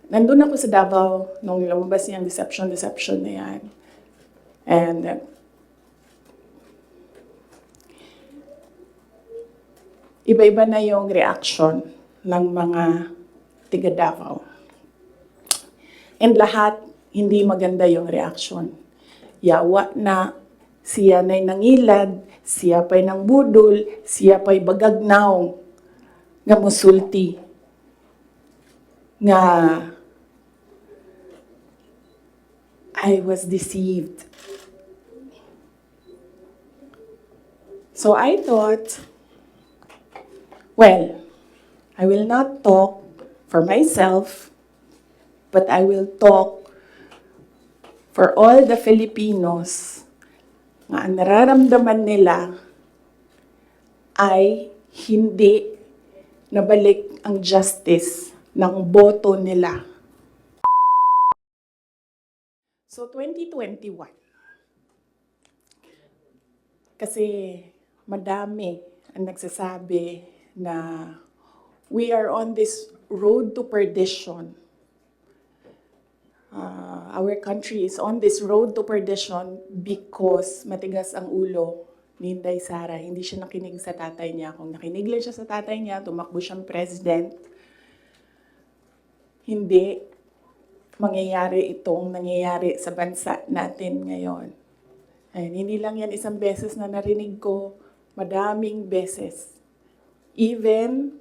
nandun ako sa Davao nung lumabas niyang deception na yan. And iba-iba na yung reaction ng mga tiga Davao. And lahat, hindi maganda yung reaction. Yawa na siya na'y nangilad, siya pa'y nang budol, siya pa'y bagagnaw nga musulti nga I was deceived. So I thought, well, I will not talk for myself, but I will talk for all the Filipinos nga ang nararamdaman nila ay hindi nabalik ang justice ng boto nila. So 2021, kasi madami ang nagsasabi na we are on this road to perdition. Our country is on this road to perdition because matigas ang ulo ni Inday Sara. Hindi siya nakinig sa tatay niya. Kung nakinig lang siya sa tatay niya, tumakbo siyang president, hindi mangyayari itong nangyayari sa bansa natin ngayon. And hindi lang yan isang beses na narinig ko, madaming beses. Even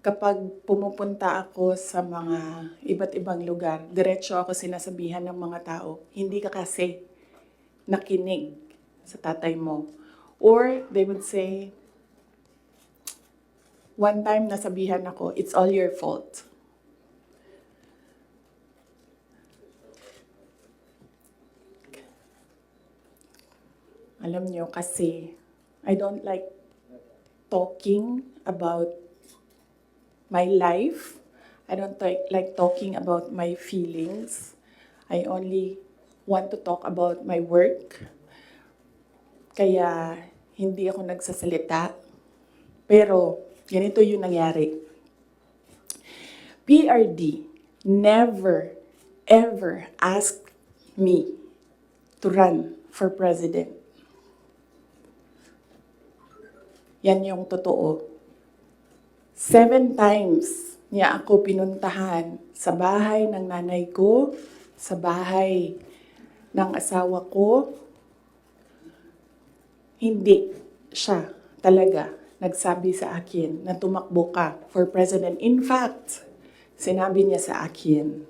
kapag pumupunta ako sa mga iba't ibang lugar, diretso ako sinasabihan ng mga tao, hindi ka kasi nakinig sa tatay mo. Or they would say, one time nasabihan ako, it's all your fault. Alam nyo, kasi I don't like talking about my life. I don't like talking about my feelings. I only want to talk about my work. Kaya hindi ako nagsasalita. Pero ganito yung nangyari. PRD never, ever asked me to run for president. Yan yung totoo. 7 times niya ako pinuntahan sa bahay ng nanay ko, sa bahay ng asawa ko. Hindi siya talaga nagsabi sa akin na tumakbo ka for president. In fact, sinabi niya sa akin,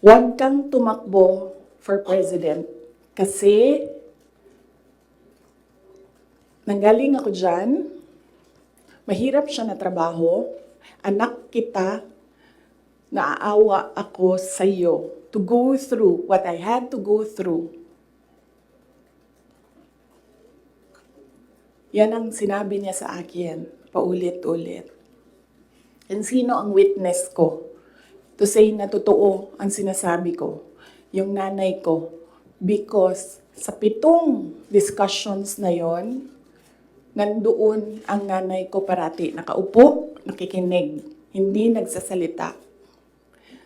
huwag kang tumakbo for president kasi nanggaling ako dyan, mahirap siya na trabaho, anak kita, naaawa ako sa iyo to go through what I had to go through. Yan ang sinabi niya sa akin, paulit-ulit. And sino ang witness ko to say na totoo ang sinasabi ko? Yung nanay ko. Because sa 7 discussions na yon, nandoon ang nanay ko parati, nakaupo, nakikinig, hindi nagsasalita.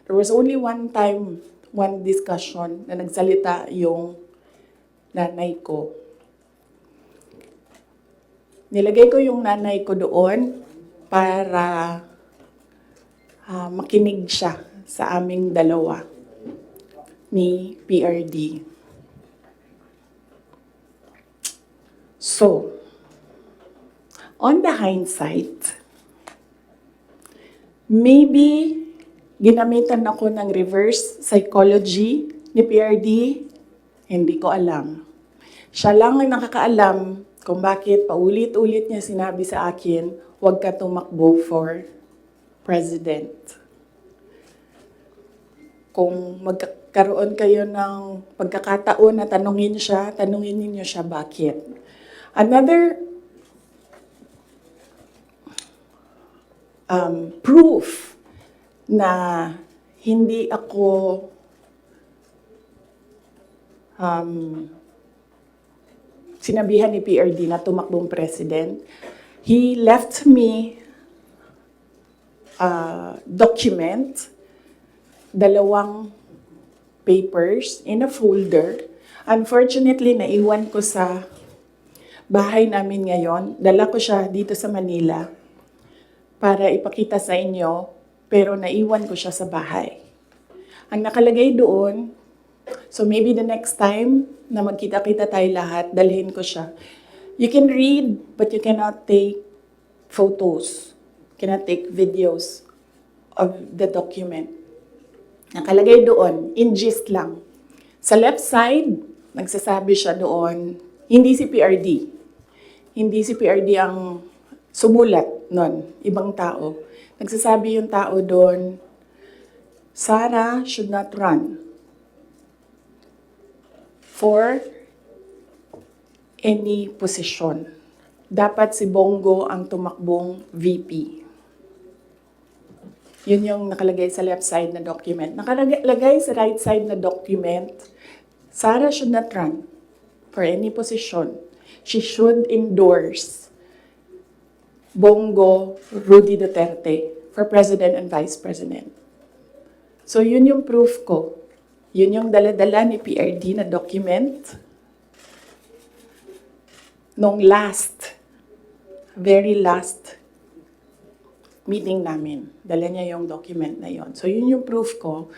There was only one time, one discussion na nagsalita yung nanay ko. Nilagay ko yung nanay ko doon para makinig siya sa aming dalawa ni PRD. So, on the hindsight, maybe ginamitan ako ng reverse psychology ni PRD, hindi ko alam. Siya lang ang nakakaalam kung bakit paulit-ulit niya sinabi sa akin, huwag ka tumakbo for president. Kung magkakaroon kayo ng pagkakataon na tanungin niyo siya bakit. Another proof na hindi ako sinabihan ni PRD na tumakbong president. He left me document, 2 papers in a folder. Unfortunately, naiwan ko sa bahay namin ngayon. Dala ko siya dito sa Manila para ipakita sa inyo, pero naiwan ko siya sa bahay. Ang nakalagay doon, so maybe the next time na magkita-kita tayo lahat, dalhin ko siya. You can read, but you cannot take photos, cannot take videos of the document. Nakalagay doon, in gist lang. Sa left side, nagsasabi siya doon, hindi si PRD. Hindi si PRD ang sumulat nun, ibang tao. Nagsasabi yung tao doon, Sara should not run for any position. Dapat si Bongo ang tumakbong VP. Yun yung nakalagay sa left side na document. Nakalagay sa right side na document, Sara should not run for any position. She should endorse Bongo Rudy Duterte for President and Vice President. So yun yung proof ko. Yun yung dala-dala ni PRD na document nung very last meeting namin. Dala niya yung document na yon. So yun yung proof ko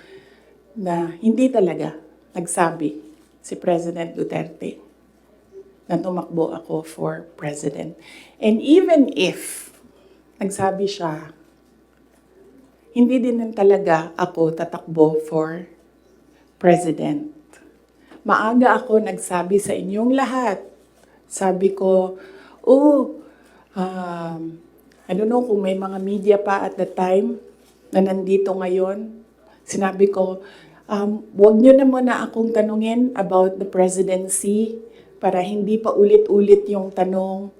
na hindi talaga nagsabi si President Duterte na tumakbo ako for president. And even if nagsabi siya, hindi din talaga ako tatakbo for president. Maaga ako nagsabi sa inyong lahat. Sabi ko, I don't know kung may mga media pa at the time na nandito ngayon. Sinabi ko, wag nyo na muna akong tanungin about the presidency para hindi pa ulit-ulit yung tanong.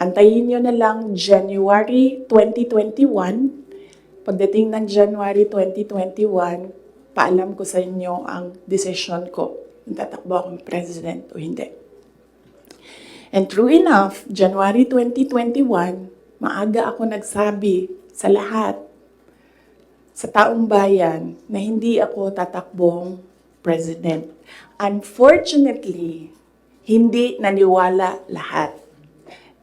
Antayin nyo na lang January 2021. Pagdating ng January 2021, paalam ko sa inyo ang decision ko. Tatakbo akong president o hindi. And true enough, January 2021, maaga ako nagsabi sa lahat, sa taong bayan, na hindi ako tatakbong president. Unfortunately, hindi naniwala lahat.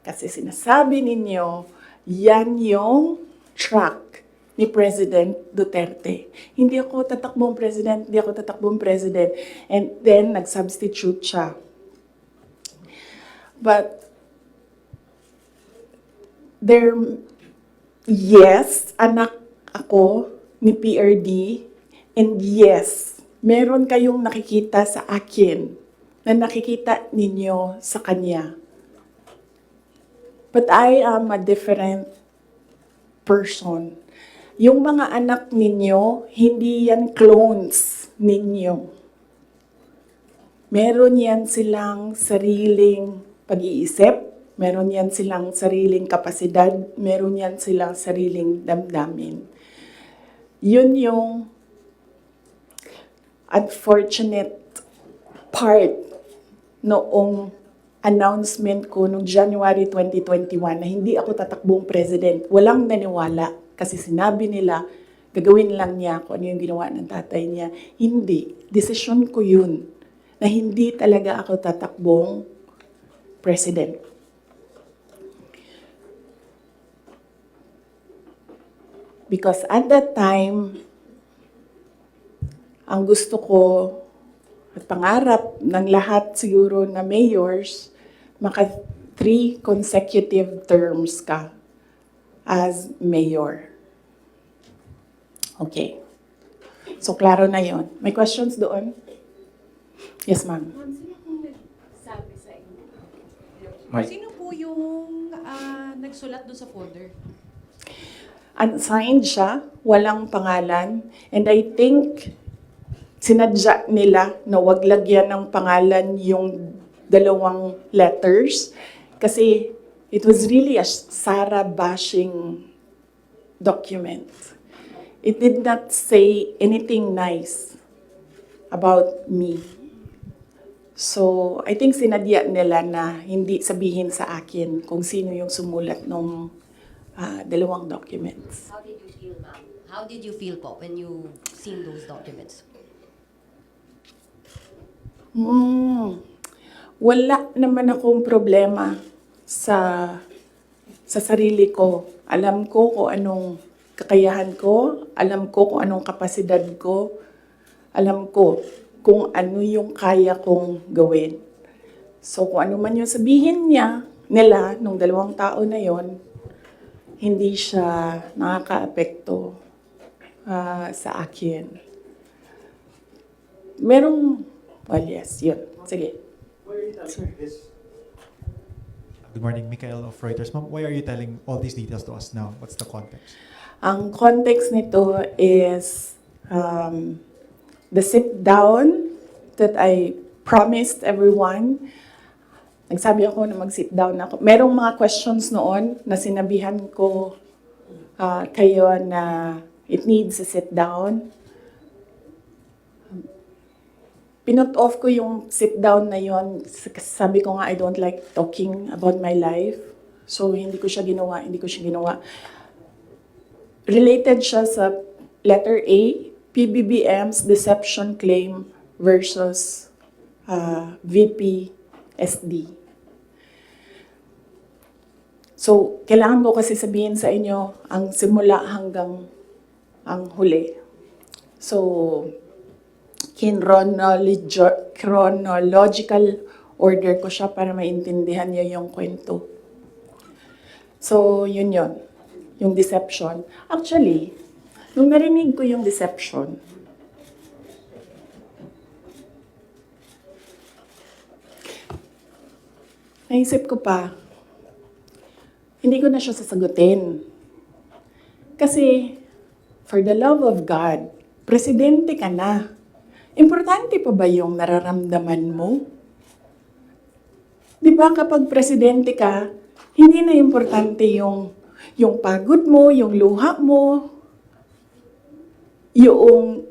Kasi sinasabi ninyo, yan yung track ni President Duterte. Hindi ako tatakbong president, hindi ako tatakbong president. And then, nag-substitute siya. But, yes, anak ako ni PRD, and yes, meron kayong nakikita sa akin na nakikita ninyo sa kanya. But I am a different person. Yung mga anak ninyo, hindi yan clones ninyo. Meron yan silang sariling pag-iisip, meron yan silang sariling kapasidad, meron yan silang sariling damdamin. Yun yung unfortunate part noong announcement ko noong January 2021 na hindi ako tatakbong president. Walang naniwala kasi sinabi nila, gagawin lang niya kung ano yung ginawa ng tatay niya. Hindi. Desisyon ko yun na hindi talaga ako tatakbong president. Because at that time, ang gusto ko at pangarap ng lahat siguro na mayors, 3 consecutive terms ka as mayor. Okay. So, klaro na yon. May questions doon? Yes, ma'am. Sino pong nagsabi sa inyo? Mike. Sino po yung nagsulat doon sa folder? Unsigned siya, walang pangalan, and I think sinadya nila na wag lagyan ng pangalan yung 2 letters kasi it was really a Sara bashing document. It did not say anything nice about me. So, I think sinadya nila na hindi sabihin sa akin kung sino yung sumulat ng dalawang documents. How did you feel, ma'am? How did you feel po when you seen those documents? Wala naman akong problema sa sarili ko. Alam ko kung anong kakayahan ko, alam ko kung anong kapasidad ko, alam ko kung ano yung kaya kong gawin. So kung ano man yung sabihin nila, nung dalawang tao na yon, hindi siya nakaka-apekto sa akin. Well, yes, yun. Sige. Why are you telling Sir. this? Good morning, Mikael of Reuters. Ma'am, why are you telling all these details to us now? What's the context? Ang context nito is the sit down that I promised everyone. Nagsabi ako na mag-sit down ako. Merong mga questions noon na sinabihan ko kayo na it needs a sit down. Pinut off ko yung sit down na yon. Sabi ko nga I don't like talking about my life. So hindi ko siya ginawa. Related siya sa letter A, PBBM's deception claim versus VP SD. So, kailangan ko kasi sabihin sa inyo ang simula hanggang ang huli. So, chronological order ko siya para maintindihan niyo yung kwento. So, yun. Yung deception. Actually, nung narinig ko yung deception, naisip ko pa, hindi ko na siya sasagutin. Kasi, for the love of God, presidente ka na. Importante pa ba yung nararamdaman mo? Di ba kapag presidente ka, hindi na importante yung pagod mo, yung luha mo, yung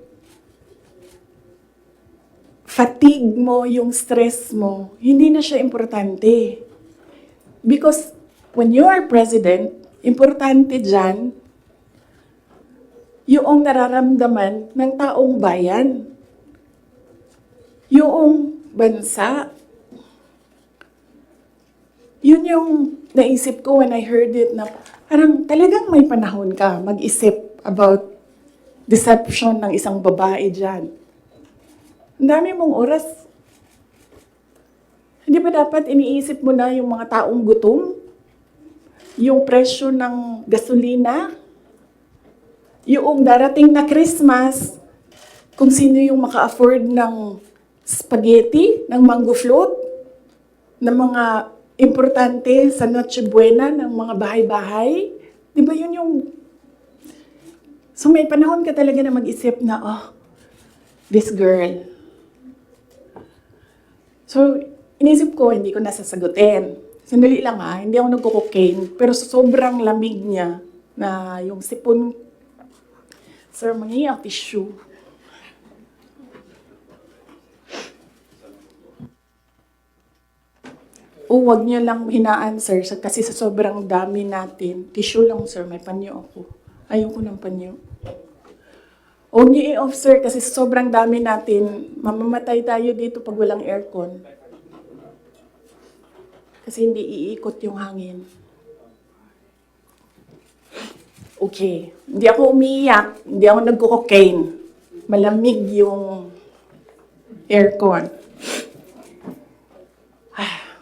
fatigue mo, yung stress mo, hindi na siya importante. Because when you are president, importante dyan yung nararamdaman ng taong bayan. Yung bansa. Yun yung naisip ko when I heard it na parang talagang may panahon ka mag-isip about deception ng isang babae dyan. Ang dami mong oras. Hindi ba dapat iniisip mo na yung mga taong gutom? Yung presyo ng gasolina? Yung darating na Christmas, kung sino yung maka-afford ng spaghetti, ng mango float, ng mga importante sa Noche Buena, ng mga bahay-bahay. Di ba yun yung... So may panahon ka talaga na mag-isip na, this girl. So, inisip ko, hindi ko nasasagutin. Sandali lang hindi ako nagko-cocaine. Pero sobrang lamig niya na yung sipon. Sir, mangingi ako tissue. Wag niyo lang hinaan, sir, kasi sa sobrang dami natin. Tissue lang, sir, may panyo ako. Ayoko ng panyo. Huwag niyo i-off, sir, kasi sa sobrang dami natin, mamamatay tayo dito pag walang aircon. Kasi hindi iikot yung hangin. Okay. Hindi ako umiiyak. Hindi ako nagko-cocaine. Malamig yung aircon.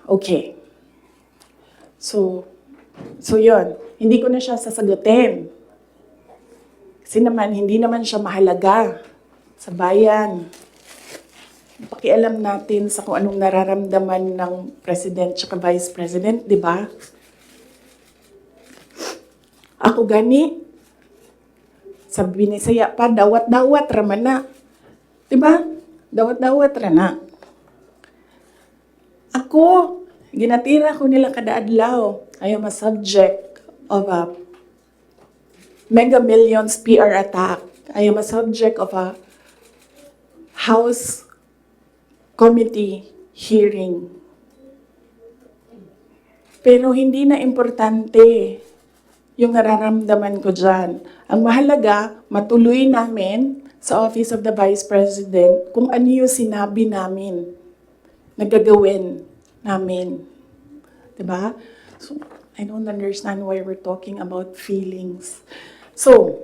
Okay. So yun. Hindi ko na siya sasagutin. Kasi naman, hindi naman siya mahalaga sa bayan. Pakialam natin sa kung anong nararamdaman ng president at vice president, di ba? Ako gani, sabi ni Saya pa, dawat-dawat raman na. Di ba? Dawat-dawat rana. Ako, ginatira ko nila kada adlaw. I am a subject of a Mega Millions PR attack. I am a subject of a House Committee hearing. Pero hindi na importante yung nararamdaman ko dyan. Ang mahalaga, matuloy namin sa Office of the Vice President kung ano yung sinabi namin na gagawin namin. Diba? So, I don't understand why we're talking about feelings. So,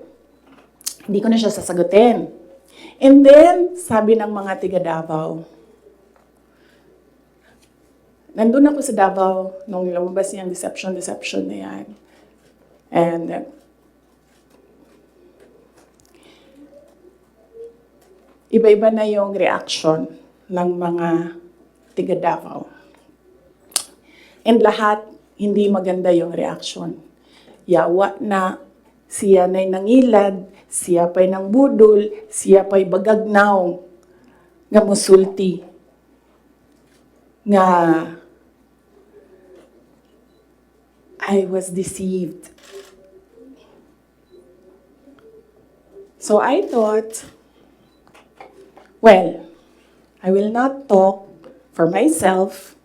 hindi ko na siya sasagutin. And then, sabi ng mga tiga Davao, nandun ako sa Davao nung lumabas yung deception na yan. And iba-iba na yung reaction ng mga tiga Davao. And lahat, hindi maganda yung reaction. Yawa na siya na'y nangilad, siya pa'y nang budol, siya pa'y bagagnaw, nga musulti, nga I was deceived. So I thought, well, I will not talk for myself,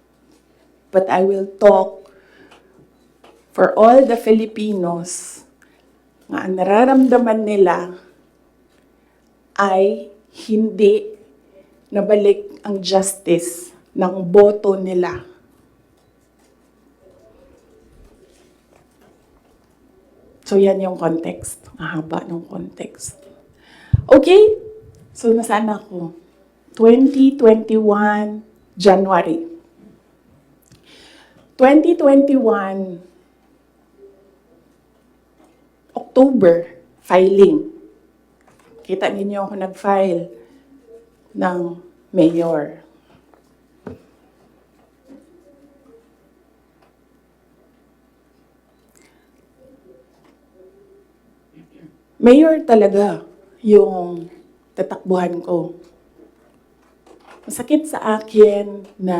but I will talk for all the Filipinos nga ang nararamdaman nila ay hindi nabalik ang justice ng boto nila. So yan yung context. Ang haba ng context. Okay? So nasaan ako? 2021 January. 2021 October, filing. Kita ninyo ako nag-file ng mayor. Mayor talaga yung tatakbuhan ko. Masakit sa akin na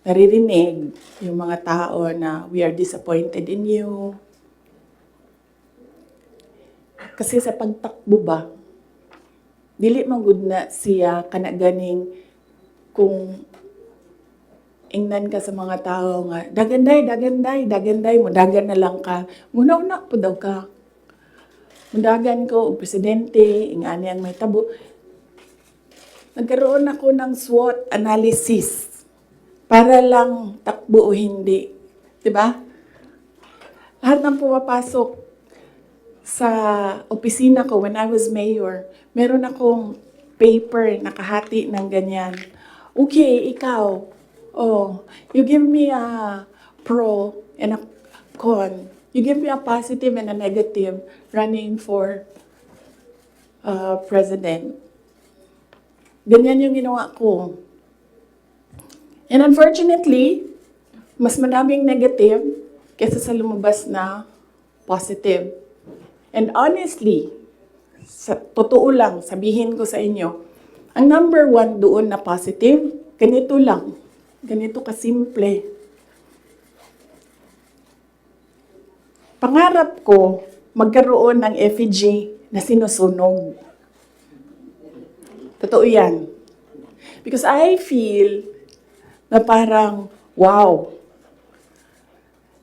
naririnig yung mga tao na we are disappointed in you. Kasi sa pagtakbo ba, dili man gud na siya kanaganing kung ingnan ka sa mga tao nga, daganday mo, dagan na lang ka. Muna po daw ka. Mundagan ko, o presidente, ingani ang may tabo. Nagkaroon ako ng SWOT analysis para lang takbo o hindi. Diba? Lahat ng pumapasok sa opisina ko when I was mayor, meron akong paper nakahati ng ganyan. Okay, ikaw, you give me a pro and a con. You give me a positive and a negative running for president. Ganyan yung ginawa ko. And unfortunately, mas madaming negative kaysa sa lumabas na positive. And honestly, sa totoo lang, sabihin ko sa inyo, ang number one doon na positive, ganito lang. Ganito kasimple. Pangarap ko magkaroon ng effigy na sinusunog. Totoo yan. Because I feel na parang, wow.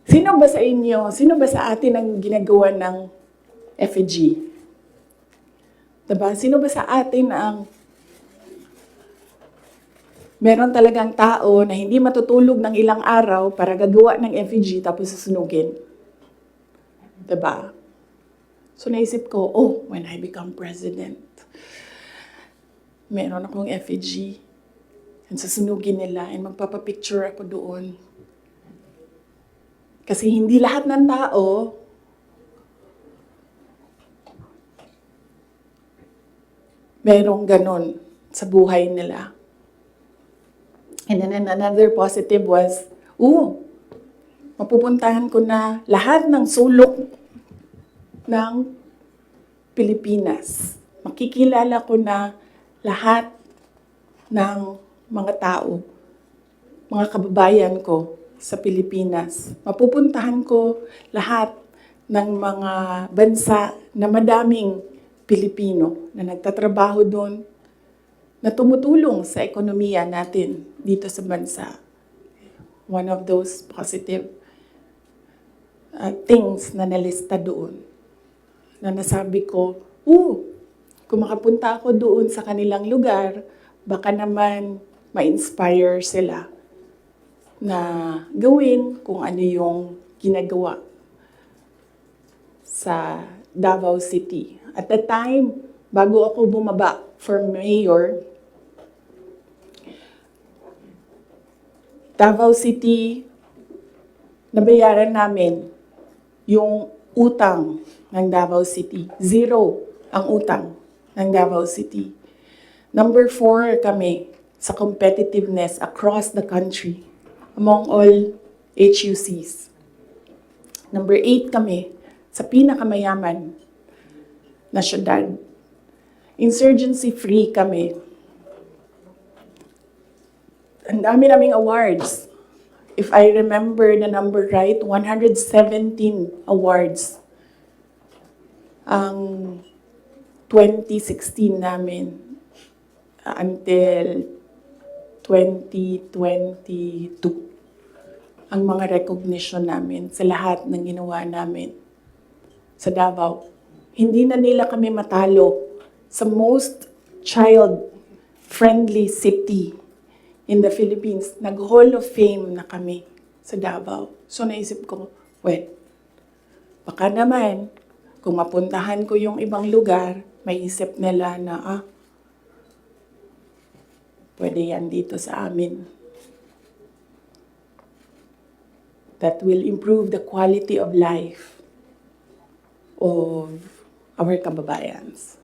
Sino ba sa inyo, sino ba sa atin ang ginagawa ng effigy? Diba? Sino ba sa atin ang meron talagang tao na hindi matutulog ng ilang araw para gagawa ng effigy tapos susunugin? Diba? So naisip ko, when I become president, meron akong effigy and susunugin nila and magpapapicture ako doon. Kasi hindi lahat ng tao merong ganon sa buhay nila. And then another positive was, mapupuntahan ko na lahat ng sulok ng Pilipinas. Makikilala ko na lahat ng mga tao, mga kababayan ko sa Pilipinas. Mapupuntahan ko lahat ng mga bansa na madaming Pilipino na nagtatrabaho doon, na tumutulong sa ekonomiya natin dito sa bansa. One of those positive. things na nalista doon. Na nasabi ko, kung makapunta ako doon sa kanilang lugar, baka naman ma-inspire sila na gawin kung ano yung ginagawa sa Davao City. At the time, bago ako bumaba for mayor, Davao City, nabayaran namin yung utang ng Davao City. 0 ang utang ng Davao City. Number 4 kami sa competitiveness across the country among all HUCs. Number 8 kami sa pinakamayaman na syudad. Insurgency-free kami. Ang dami naming awards. If I remember the number right, 117 awards ang 2016 namin until 2022. Ang mga recognition namin sa lahat ng ginawa namin sa Davao. Hindi na nila kami matalo sa most child-friendly city in the Philippines. Nag-Hall of Fame na kami sa Davao. So naisip ko, baka naman, kung mapuntahan ko yung ibang lugar, may isip nila na, pwede yan dito sa amin. That will improve the quality of life of our kababayans.